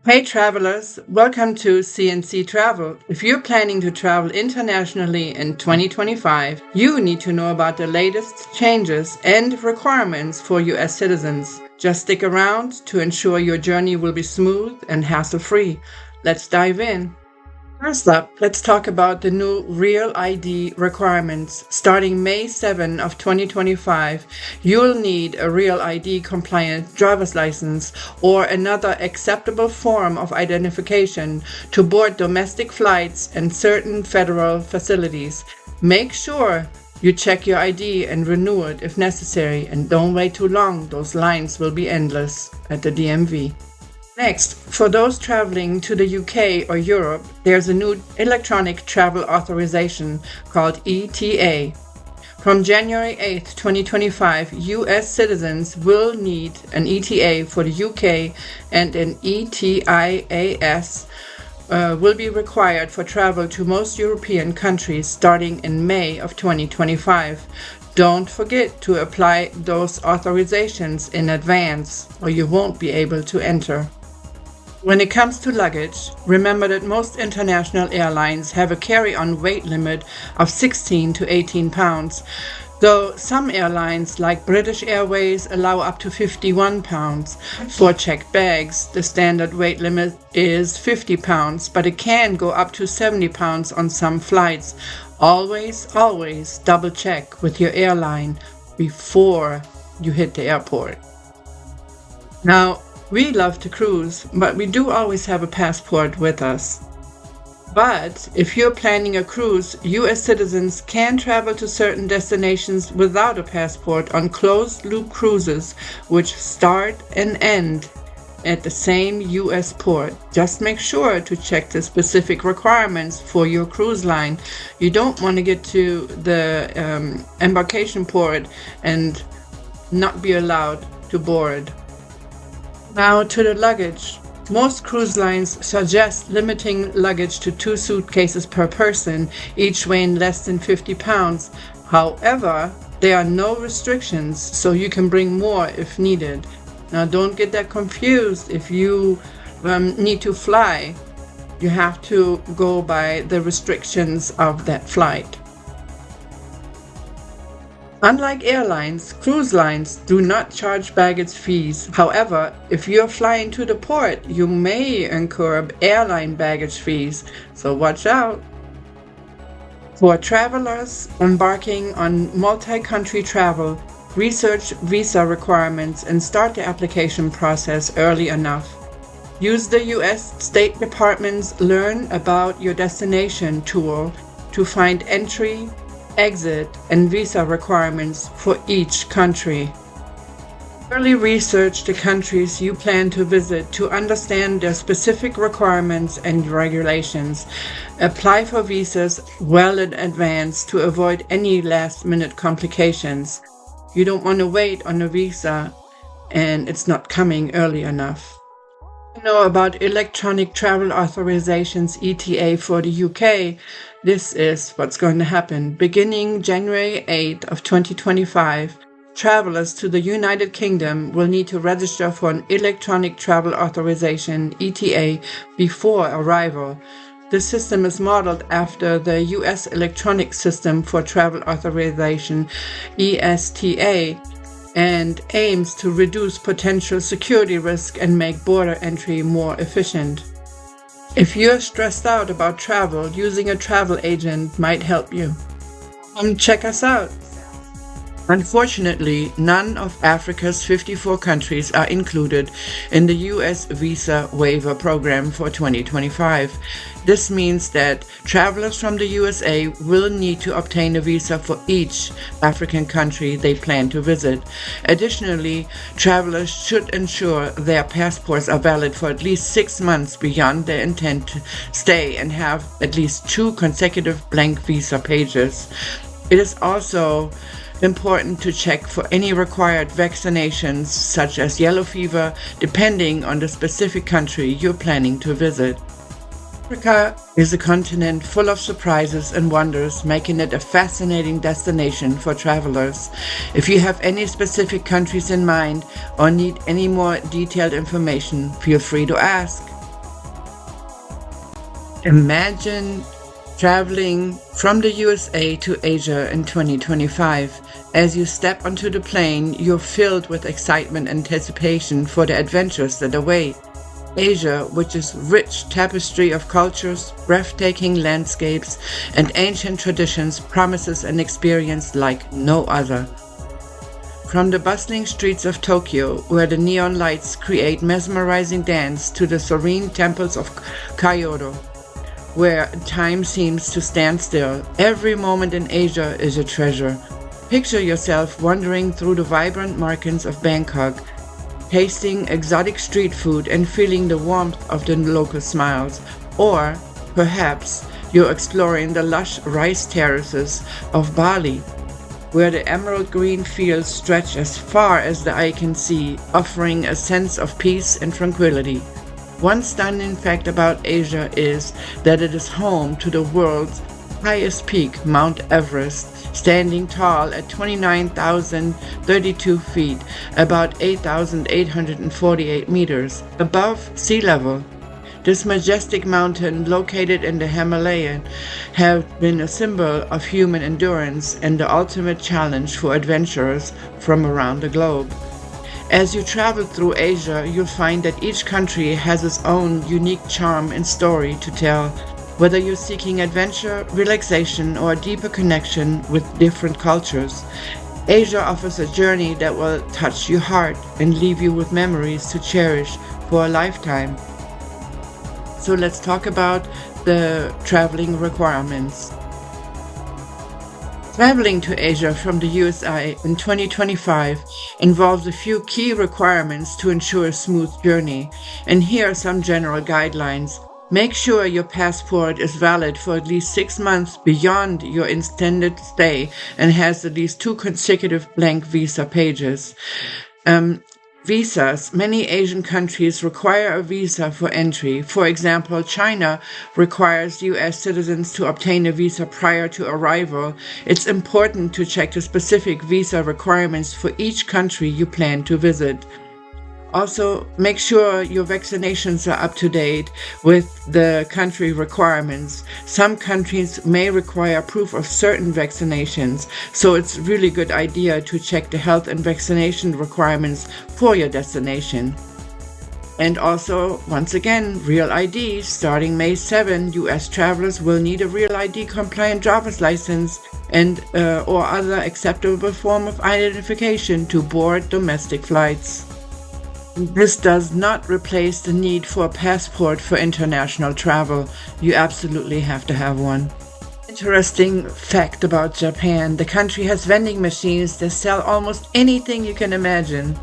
Hey travelers, welcome to CNC Travel. If you're planning to travel internationally in 2025, you need to know about the latest changes and requirements for US citizens. Just stick around to ensure your journey will be smooth and hassle-free. Let's dive in. First up, let's talk about the new Real ID requirements. Starting May 7 of 2025, you'll need a Real ID compliant driver's license or another acceptable form of identification to board domestic flights and certain federal facilities. Make sure you check your ID and renew it if necessary, and don't wait too long. Those lines will be endless at the DMV. Next, for those traveling to the UK or Europe, there's a new electronic travel authorization called ETA. From January 8, 2025, US citizens will need an ETA for the UK, and an ETIAS will be required for travel to most European countries starting in May of 2025. Don't forget to apply those authorizations in advance, or you won't be able to enter. When it comes to luggage, remember that most international airlines have a carry-on weight limit of 16 to 18 pounds, though some airlines like British Airways allow up to 51 pounds. For checked bags, the standard weight limit is 50 pounds, but it can go up to 70 pounds on some flights. Always double check with your airline before you hit the airport. Now, we love to cruise, but we do always have a passport with us. But if you're planning a cruise, US citizens can travel to certain destinations without a passport on closed-loop cruises, which start and end at the same US port. Just make sure to check the specific requirements for your cruise line. You don't want to get to the embarkation port and not be allowed to board. Now to the luggage. Most cruise lines suggest limiting luggage to 2 suitcases per person, each weighing less than 50 pounds. However, there are no restrictions, so you can bring more if needed. Now don't get that confused. If you need to fly, you have to go by the restrictions of that flight. Unlike airlines, cruise lines do not charge baggage fees. However, if you're flying to the port, you may incur airline baggage fees, so watch out. For travelers embarking on multi-country travel, research visa requirements and start the application process early enough. Use the US State Department's Learn About Your Destination tool to find entry, exit, and visa requirements for each country. Thoroughly research the countries you plan to visit to understand their specific requirements and regulations. Apply for visas well in advance to avoid any last-minute complications. You don't want to wait on a visa and it's not coming early enough. Know about electronic travel authorizations ETA for the UK. This is what's going to happen. Beginning January 8th of 2025, travelers to the United Kingdom will need to register for an electronic travel authorization ETA before arrival. This system is modeled after the US Electronic System for Travel Authorization ESTA, and aims to reduce potential security risk and make border entry more efficient. If you're stressed out about travel, using a travel agent might help you. Come check us out. Unfortunately, none of Africa's 54 countries are included in the US visa waiver program for 2025. This means that travelers from the USA will need to obtain a visa for each African country they plan to visit. Additionally, travelers should ensure their passports are valid for at least 6 months beyond their intent to stay and have at least 2 consecutive blank visa pages. It is also important to check for any required vaccinations, such as yellow fever, depending on the specific country you're planning to visit. Africa is a continent full of surprises and wonders, making it a fascinating destination for travelers. If you have any specific countries in mind or need any more detailed information, feel free to ask. Imagine traveling from the USA to Asia in 2025. As you step onto the plane, you're filled with excitement and anticipation for the adventures that await. Asia, which is rich tapestry of cultures, breathtaking landscapes, and ancient traditions, promises an experience like no other. From the bustling streets of Tokyo, where the neon lights create mesmerizing dance, to the serene temples of Kyoto, where time seems to stand still, every moment in Asia is a treasure. Picture yourself wandering through the vibrant markets of Bangkok, tasting exotic street food and feeling the warmth of the local smiles. Or perhaps you're exploring the lush rice terraces of Bali, where the emerald green fields stretch as far as the eye can see, offering a sense of peace and tranquility. One stunning fact about Asia is that it is home to the world's highest peak, Mount Everest, standing tall at 29,032 feet, about 8,848 meters above sea level. This majestic mountain, located in the Himalayas, has been a symbol of human endurance and the ultimate challenge for adventurers from around the globe. As you travel through Asia, you'll find that each country has its own unique charm and story to tell, whether you're seeking adventure, relaxation, or a deeper connection with different cultures. Asia offers a journey that will touch your heart and leave you with memories to cherish for a lifetime. So let's talk about the traveling requirements. Traveling to Asia from the USA in 2025 involves a few key requirements to ensure a smooth journey, and here are some general guidelines. Make sure your passport is valid for at least 6 months beyond your intended stay and has at least 2 consecutive blank visa pages. Visas. Many Asian countries require a visa for entry. For example, China requires U.S. citizens to obtain a visa prior to arrival. It's important to check the specific visa requirements for each country you plan to visit. Also, make sure your vaccinations are up to date with the country requirements. Some countries may require proof of certain vaccinations, so it's a really good idea to check the health and vaccination requirements for your destination. And also, once again, Real ID. Starting May 7, U.S. travelers will need a Real ID compliant driver's license and or other acceptable form of identification to board domestic flights. This does not replace the need for a passport for international travel. You absolutely have to have one. Interesting fact about Japan: the country has vending machines that sell almost anything you can imagine.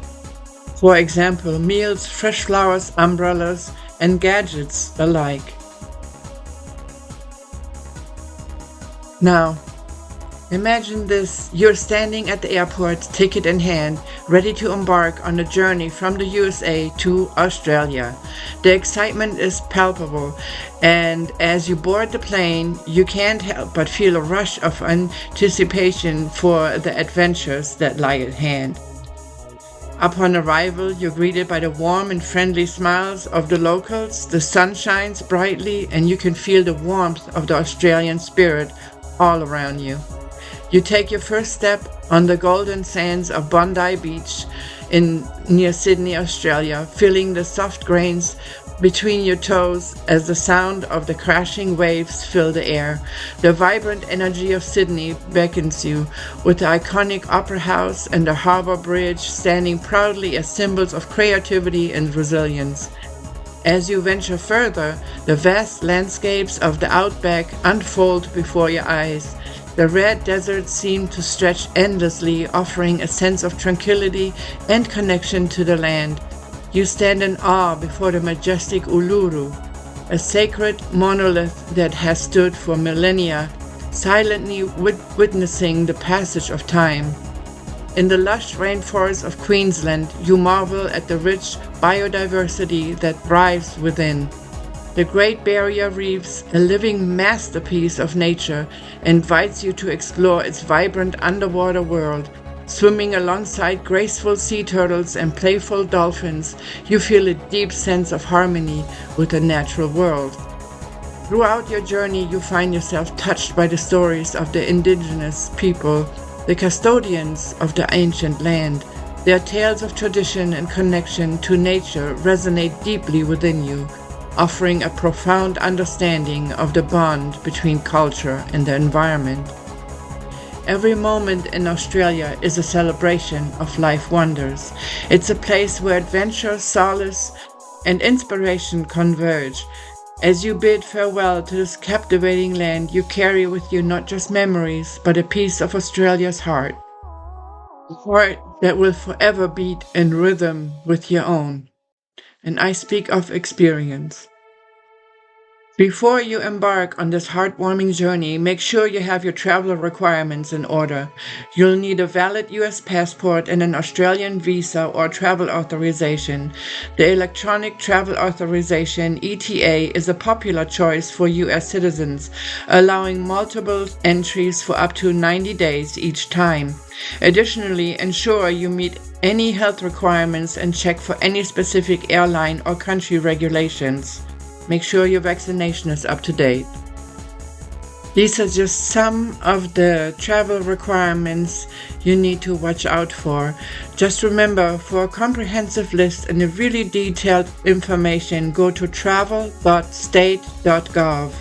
For example, meals, fresh flowers, umbrellas, and gadgets alike. Now, imagine this: you're standing at the airport, ticket in hand, ready to embark on a journey from the USA to Australia. The excitement is palpable, and as you board the plane, you can't help but feel a rush of anticipation for the adventures that lie at hand. Upon arrival, you're greeted by the warm and friendly smiles of the locals. The sun shines brightly, and you can feel the warmth of the Australian spirit all around you. You take your first step on the golden sands of Bondi Beach near Sydney, Australia, feeling the soft grains between your toes as the sound of the crashing waves fill the air. The vibrant energy of Sydney beckons you, with the iconic Opera House and the Harbour Bridge standing proudly as symbols of creativity and resilience. As you venture further, the vast landscapes of the outback unfold before your eyes. The red deserts seem to stretch endlessly, offering a sense of tranquility and connection to the land. You stand in awe before the majestic Uluru, a sacred monolith that has stood for millennia, silently witnessing the passage of time. In the lush rainforests of Queensland, you marvel at the rich biodiversity that thrives within. The Great Barrier Reef, a living masterpiece of nature, invites you to explore its vibrant underwater world. Swimming alongside graceful sea turtles and playful dolphins, you feel a deep sense of harmony with the natural world. Throughout your journey, you find yourself touched by the stories of the indigenous people, the custodians of the ancient land. Their tales of tradition and connection to nature resonate deeply within you, offering a profound understanding of the bond between culture and the environment. Every moment in Australia is a celebration of life wonders. It's a place where adventure, solace, and inspiration converge. As you bid farewell to this captivating land, you carry with you not just memories, but a piece of Australia's heart. A heart that will forever beat in rhythm with your own. And I speak of experience. Before you embark on this heartwarming journey, make sure you have your travel requirements in order. You'll need a valid US passport and an Australian visa or travel authorization. The Electronic Travel Authorization (ETA) is a popular choice for US citizens, allowing multiple entries for up to 90 days each time. Additionally, ensure you meet any health requirements and check for any specific airline or country regulations. Make sure your vaccination is up to date. These are just some of the travel requirements you need to watch out for. Just remember, for a comprehensive list and a really detailed information, go to travel.state.gov.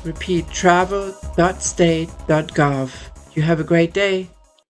Repeat, travel.state.gov. You have a great day.